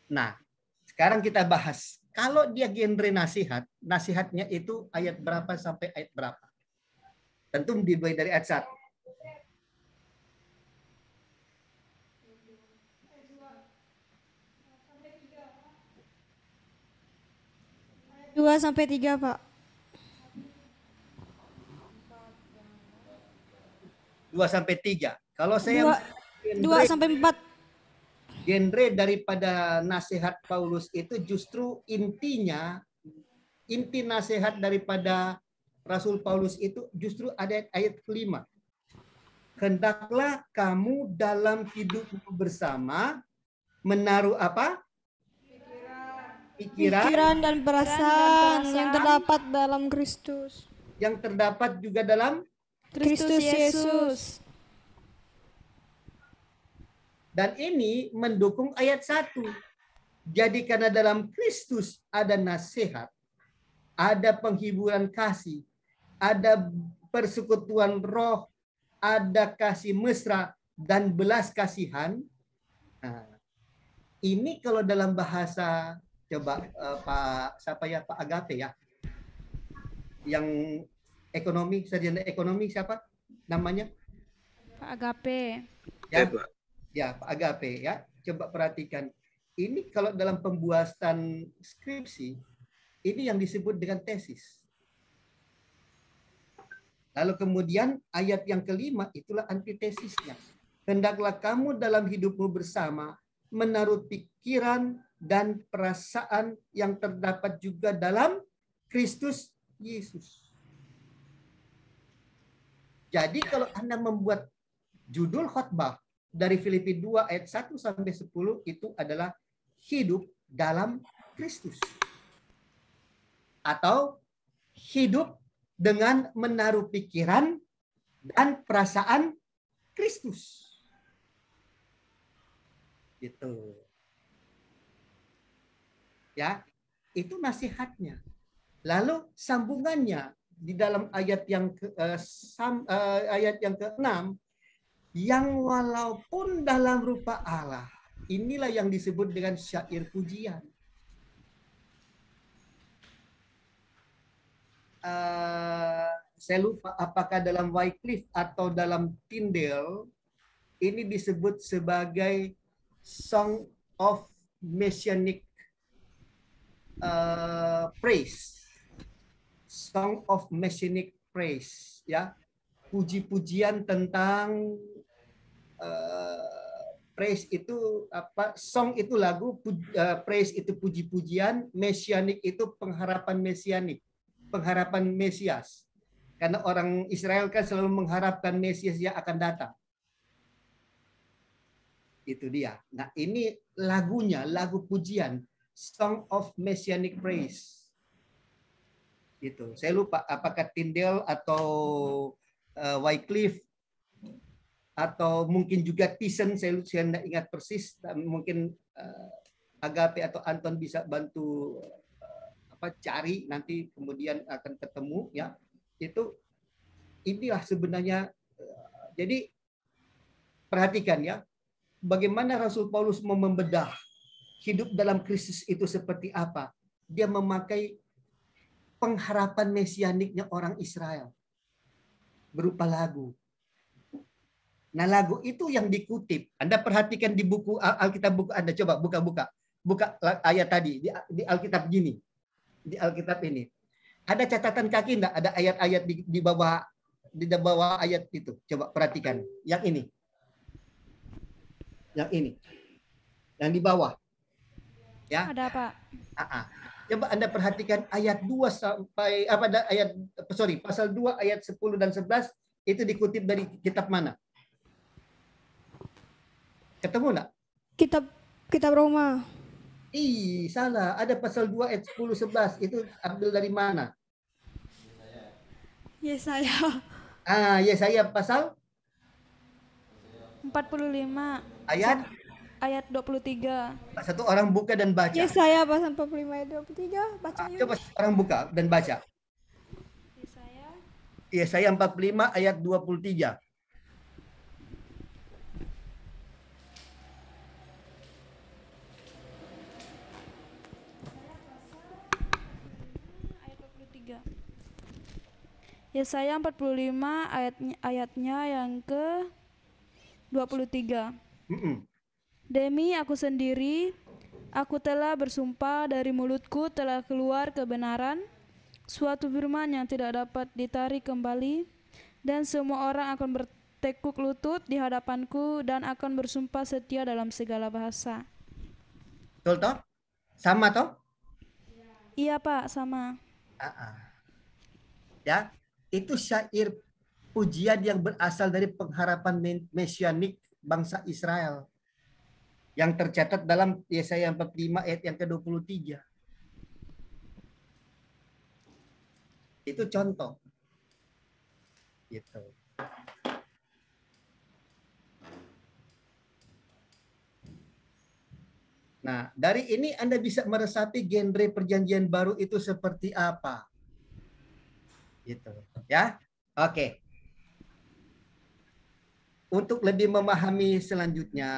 Nah, sekarang kita bahas. Kalau dia genre nasihat, nasihatnya itu ayat berapa sampai ayat berapa? Tentu dimulai dari ayat 1. Dua sampai 3, Pak. 2-3. Kalau saya 2-4. genre daripada nasihat Paulus itu justru inti nasihat daripada Rasul Paulus itu justru ada ayat 5. Hendaklah kamu dalam hidupmu bersama menaruh apa? pikiran dan perasaan yang terdapat dalam Kristus. yang terdapat juga dalam, Kristus Yesus. dan ini mendukung ayat 1. Jadi karena dalam Kristus ada nasihat, ada penghiburan kasih, ada persekutuan roh, ada kasih mesra dan belas kasihan. Nah, ini kalau dalam bahasa coba Pak Agape ya, yang ekonomi, sarjana ekonomi siapa namanya? Pak Agape. Ya, ya Pak Agape ya. Coba perhatikan. Ini kalau dalam pembuatan skripsi, ini yang disebut dengan tesis. Lalu kemudian ayat yang kelima itulah antitesisnya. Hendaklah kamu dalam hidupmu bersama menaruh pikiran dan perasaan yang terdapat juga dalam Kristus Yesus. Jadi kalau Anda membuat judul khotbah dari Filipi 2 ayat 1 sampai 10 itu adalah hidup dalam Kristus. Atau hidup dengan menaruh pikiran dan perasaan Kristus. Gitu. Ya, itu nasihatnya. Lalu sambungannya di dalam ayat yang ke-6, yang walaupun dalam rupa Allah, inilah yang disebut dengan syair pujian. Saya lupa apakah dalam Wycliffe atau dalam Tyndale ini disebut sebagai Song of Messianic Praise. Song of Messianic Praise, ya, puji-pujian tentang praise itu apa? Song itu lagu, praise itu puji-pujian, messianic itu pengharapan mesianik, pengharapan Mesias. Karena orang Israel kan selalu mengharapkan Mesias yang akan datang. Itu dia. Nah, ini lagunya, lagu pujian, Song of Messianic Praise. Itu. Saya lupa apakah Tyndale atau Wycliffe atau mungkin juga Thyssen, saya tidak ingat persis. Mungkin Agape atau Anton bisa bantu cari, nanti kemudian akan ketemu ya. Itu inilah sebenarnya. Jadi perhatikan ya, bagaimana Rasul Paulus mau membedah hidup dalam Kristus itu seperti apa. Dia memakai pengharapan mesianiknya orang Israel berupa lagu. Nah, lagu itu yang dikutip. Anda perhatikan di buku Alkitab buku Anda, coba buka ayat tadi di Alkitab gini. Di Alkitab ini. Ada catatan kaki enggak? Ada ayat-ayat di bawah ayat itu. Coba perhatikan. Yang ini. Yang ini. Yang di bawah. Ya. Ada, Pak. Coba Anda perhatikan ayat 2 sampai pasal 2 ayat 10 dan 11 itu dikutip dari kitab mana? Ketemu enggak? Kitab Roma. Salah. Ada pasal 2 ayat 10 11 itu ambil dari mana? Yesaya. Yesaya pasal 45. Ayat 23. Satu orang buka dan baca. Yesaya pasal 45 ayat 23. Baca yuk. Coba orang buka dan baca. Yesaya 45 ayat 23. Yesaya 45 ayatnya yang ke 23. Demi aku sendiri, aku telah bersumpah, dari mulutku telah keluar kebenaran, suatu firman yang tidak dapat ditarik kembali, dan semua orang akan bertekuk lutut di hadapanku dan akan bersumpah setia dalam segala bahasa. Betul toh? Sama toh? Iya, Pak, sama. Ya, itu syair pujian yang berasal dari pengharapan mesianik bangsa Israel yang tercatat dalam Yesaya 45 ayat yang ke-23. Itu contoh. Gitu. Nah, dari ini Anda bisa meresapi genre perjanjian baru itu seperti apa. Gitu, ya. Oke. Untuk lebih memahami selanjutnya,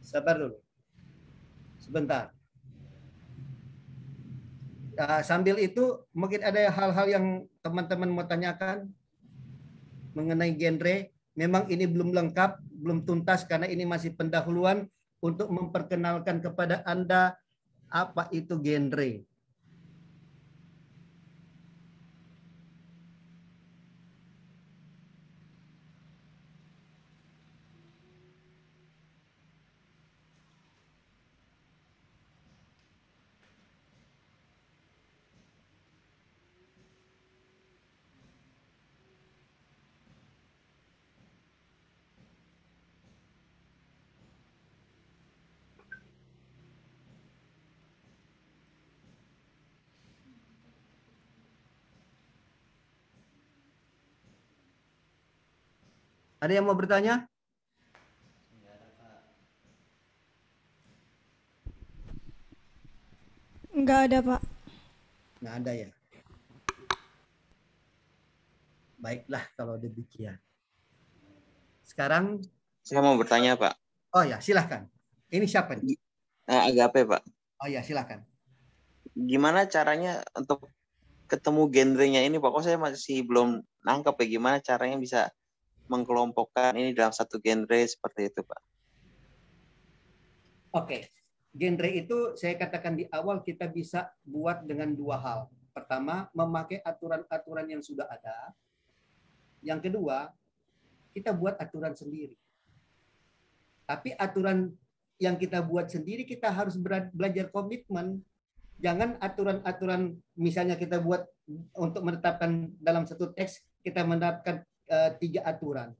sabar dulu. Sebentar. Sambil itu mungkin ada hal-hal yang teman-teman mau tanyakan mengenai genre. Memang ini belum lengkap, belum tuntas karena ini masih pendahuluan untuk memperkenalkan kepada Anda apa itu genre. Ada yang mau bertanya? Enggak ada, Pak. Nggak ada ya. Baiklah kalau demikian. Sekarang Saya mau bertanya, Pak. oh ya, silahkan. Ini siapa nih? Agape, Pak. Oh ya, silahkan. Gimana caranya untuk ketemu genrenya ini, Pak? Kok saya masih belum nangkep ya, gimana caranya bisa mengkelompokkan ini dalam satu genre seperti itu, Pak? Oke. Genre itu saya katakan di awal kita bisa buat dengan dua hal. Pertama, memakai aturan-aturan yang sudah ada. Yang kedua, kita buat aturan sendiri. Tapi aturan yang kita buat sendiri kita harus belajar komitmen. Jangan aturan-aturan misalnya kita buat untuk menetapkan dalam satu teks kita menetapkan 3 aturan.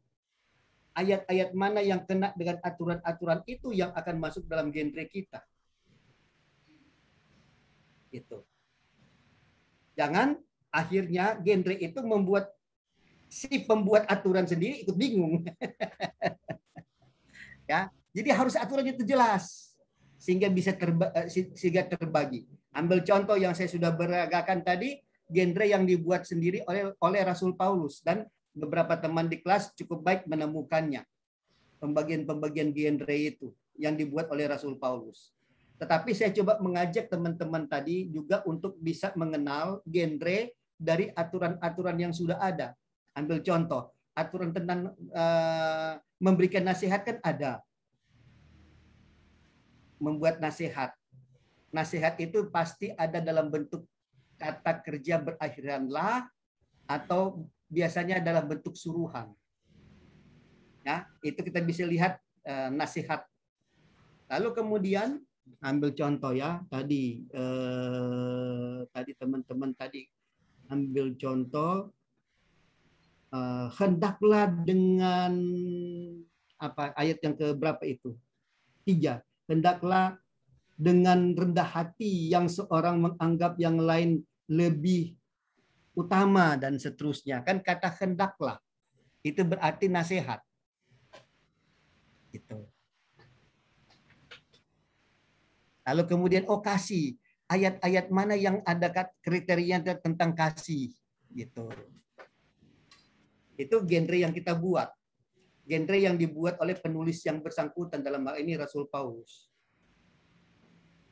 Ayat-ayat mana yang kena dengan aturan-aturan itu yang akan masuk dalam genre kita. Itu. Jangan akhirnya genre itu membuat si pembuat aturan sendiri ikut bingung. Ya, jadi harus aturannya itu jelas sehingga bisa terbagi. Ambil contoh yang saya sudah beragakan tadi, genre yang dibuat sendiri oleh Rasul Paulus dan beberapa teman di kelas cukup baik menemukannya. Pembagian-pembagian genre itu yang dibuat oleh Rasul Paulus. Tetapi saya coba mengajak teman-teman tadi juga untuk bisa mengenal genre dari aturan-aturan yang sudah ada. Ambil contoh, aturan tentang memberikan nasihat kan ada. Membuat nasihat. Nasihat itu pasti ada dalam bentuk kata kerja berakhiran la atau biasanya dalam bentuk suruhan. Ya, itu kita bisa lihat nasihat. Lalu kemudian ambil contoh ya, tadi teman-teman tadi ambil contoh hendaklah dengan apa ayat yang keberapa itu? 3. Hendaklah dengan rendah hati yang seorang menganggap yang lain lebih utama dan seterusnya. Kan kata hendaklah itu berarti nasihat. Gitu. Lalu kemudian kasih. Ayat-ayat mana yang ada kriteria tentang kasih gitu. Itu genre yang kita buat. Genre yang dibuat oleh penulis yang bersangkutan dalam hal ini Rasul Paulus.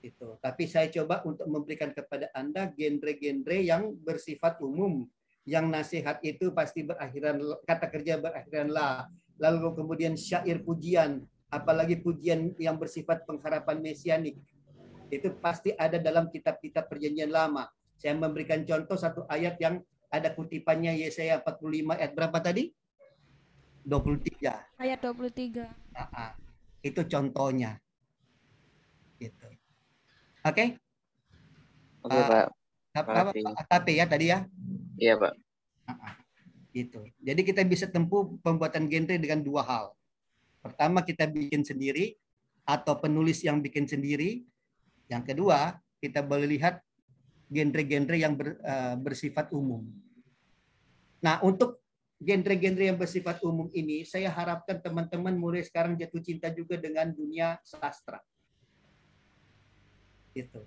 Itu. Tapi saya coba untuk memberikan kepada Anda genre-genre yang bersifat umum. Yang nasihat itu pasti berakhiran kata kerja berakhiran la. Lalu kemudian syair pujian, apalagi pujian yang bersifat pengharapan mesianik. Itu pasti ada dalam kitab-kitab perjanjian lama. Saya memberikan contoh satu ayat yang ada kutipannya Yesaya 45 ayat berapa tadi? 23. Ayat 23. Itu contohnya. Gitu. Oke? Oke, Pak. AKP ya tadi ya? Iya, Pak. Gitu. Jadi kita bisa tempuh pembuatan genre dengan dua hal. Pertama, kita bikin sendiri atau penulis yang bikin sendiri. Yang kedua, kita boleh lihat genre-genre yang bersifat umum. Nah, untuk genre-genre yang bersifat umum ini, saya harapkan teman-teman mulai sekarang jatuh cinta juga dengan dunia sastra. Gitu.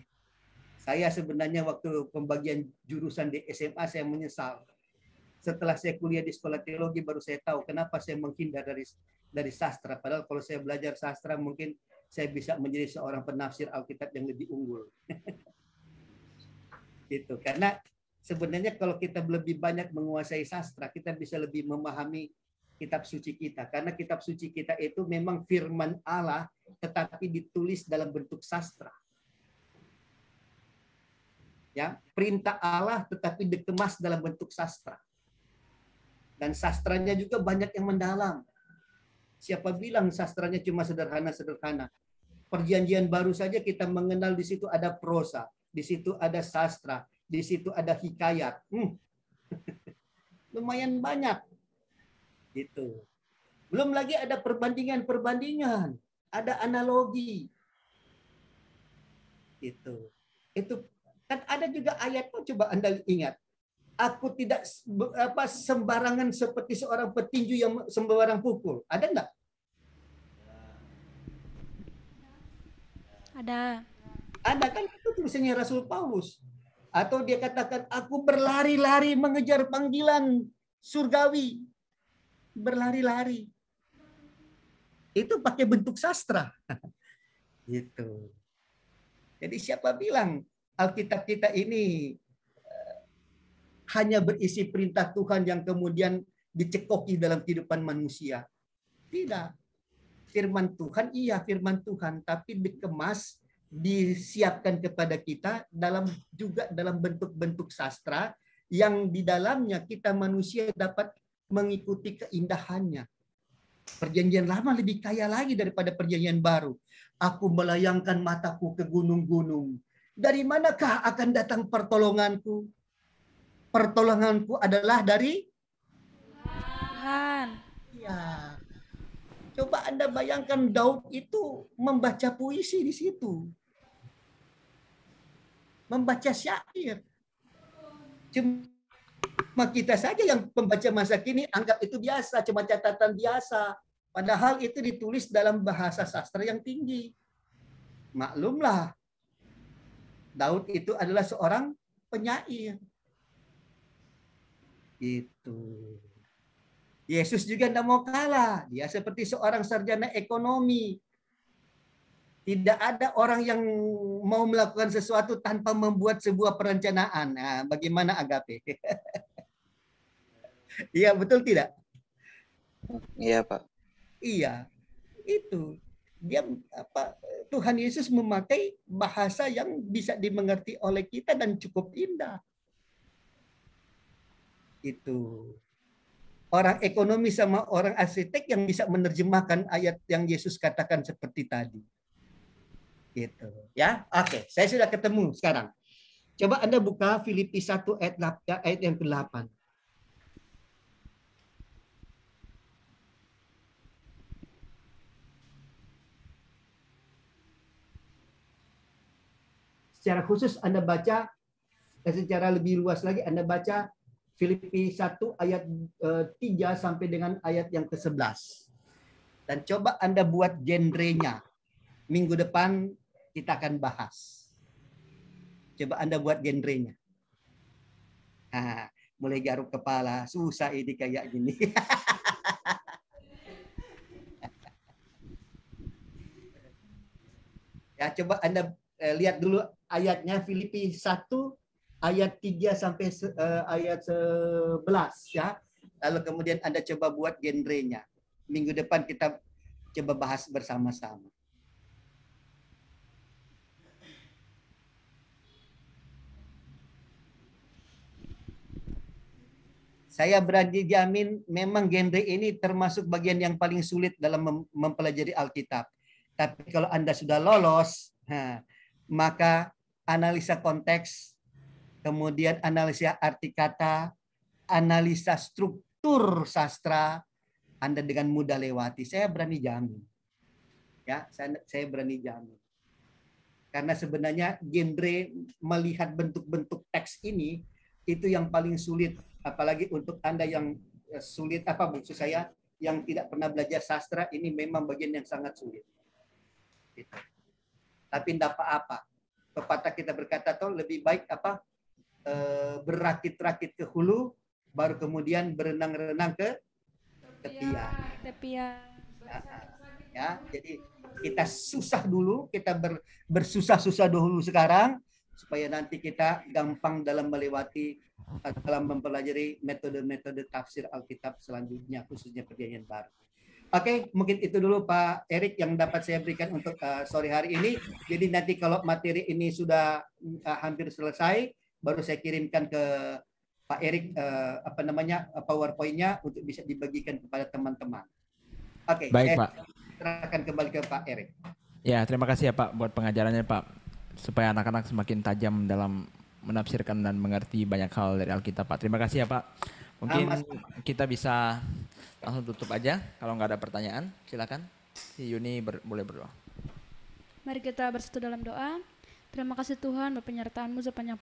Saya sebenarnya waktu pembagian jurusan di SMA, saya menyesal. Setelah saya kuliah di sekolah teologi, baru saya tahu kenapa saya menghindar dari sastra. Padahal kalau saya belajar sastra, mungkin saya bisa menjadi seorang penafsir Alkitab yang lebih unggul. Gitu. Karena sebenarnya kalau kita lebih banyak menguasai sastra, kita bisa lebih memahami kitab suci kita. Karena kitab suci kita itu memang firman Allah, tetapi ditulis dalam bentuk sastra. Ya, perintah Allah tetapi dikemas dalam bentuk sastra. Dan sastranya juga banyak yang mendalam. Siapa bilang sastranya cuma sederhana-sederhana? Perjanjian baru saja kita mengenal di situ ada prosa, di situ ada sastra, di situ ada hikayat. Lumayan banyak. Gitu. Belum lagi ada perbandingan-perbandingan, ada analogi. Itu kan ada juga ayat, coba Anda ingat. Aku tidak sembarangan seperti seorang petinju yang sembarang pukul. Ada enggak? Ada. Ada kan, itu tulisannya Rasul Paulus. Atau dia katakan, aku berlari-lari mengejar panggilan surgawi. Berlari-lari. Itu pakai bentuk sastra. Gitu. Jadi siapa bilang Alkitab kita ini hanya berisi perintah Tuhan yang kemudian dicekoki dalam kehidupan manusia? Tidak. Firman Tuhan, iya firman Tuhan, tapi dikemas, disiapkan kepada kita juga dalam bentuk-bentuk sastra yang di dalamnya kita manusia dapat mengikuti keindahannya. Perjanjian lama lebih kaya lagi daripada perjanjian baru. Aku melayangkan mataku ke gunung-gunung. Dari manakah akan datang pertolonganku? Pertolonganku adalah dari Tuhan. Ya. Coba Anda bayangkan Daud itu membaca puisi di situ. Membaca syair. Cuma kita saja yang pembaca masa kini anggap itu biasa, cuma catatan biasa. Padahal itu ditulis dalam bahasa sastra yang tinggi. Maklumlah, Daud itu adalah seorang penyair. Itu. Yesus juga tidak mau kalah. Dia seperti seorang sarjana ekonomi. Tidak ada orang yang mau melakukan sesuatu tanpa membuat sebuah perencanaan. Nah, bagaimana Agape? Iya, betul tidak? Iya, Pak. Iya, itu. Dia Tuhan Yesus memakai bahasa yang bisa dimengerti oleh kita dan cukup indah. Itu. Orang ekonomi sama orang arsitek yang bisa menerjemahkan ayat yang Yesus katakan seperti tadi. Gitu, ya. Oke, saya sudah ketemu sekarang. Coba Anda buka Filipi 1 ayat yang ke-8. Secara khusus Anda baca, secara lebih luas lagi Anda baca Filipi 1 ayat 3 sampai dengan ayat yang ke-11. Dan coba Anda buat genrenya. Minggu depan kita akan bahas. Coba Anda buat genrenya. Nah, mulai garuk kepala, susah ini kayak gini. Ya, coba Anda lihat dulu ayatnya Filipi 1 ayat 3 sampai ayat 11 ya. Lalu kemudian Anda coba buat genrenya. Minggu depan kita coba bahas bersama-sama. Saya berani jamin memang genre ini termasuk bagian yang paling sulit dalam mempelajari Alkitab. Tapi kalau Anda sudah lolos, maka analisa konteks, kemudian analisa arti kata, analisa struktur sastra, Anda dengan mudah lewati. Saya berani jamin. Ya, saya berani jamin. Karena sebenarnya genre melihat bentuk-bentuk teks ini itu yang paling sulit, apalagi untuk Anda yang sulit, maksud saya yang tidak pernah belajar sastra, ini memang bagian yang sangat sulit. Gitu. Tapi tidak apa-apa. Pepatah kita berkata tuh lebih baik berakit-rakit ke hulu, baru kemudian berenang-renang ke tepian. Ya, jadi kita susah dulu, kita bersusah-susah dulu sekarang, supaya nanti kita gampang dalam melewati, dalam mempelajari metode-metode tafsir Alkitab selanjutnya, khususnya Perjanjian Baru. Oke, mungkin itu dulu Pak Erik yang dapat saya berikan untuk sore hari ini. Jadi nanti kalau materi ini sudah hampir selesai, baru saya kirimkan ke Pak Erik PowerPoint-nya untuk bisa dibagikan kepada teman-teman. Oke, baik Pak. Serahkan kembali ke Pak Erik. Ya, terima kasih ya Pak buat pengajarannya Pak, supaya anak-anak semakin tajam dalam menafsirkan dan mengerti banyak hal dari Alkitab Pak. Terima kasih ya Pak. Mungkin kita bisa langsung tutup aja. Kalau nggak ada pertanyaan, silakan. Si Yuni boleh berdoa. Mari kita bersatu dalam doa. Terima kasih Tuhan buat penyertaan-Mu sepanjang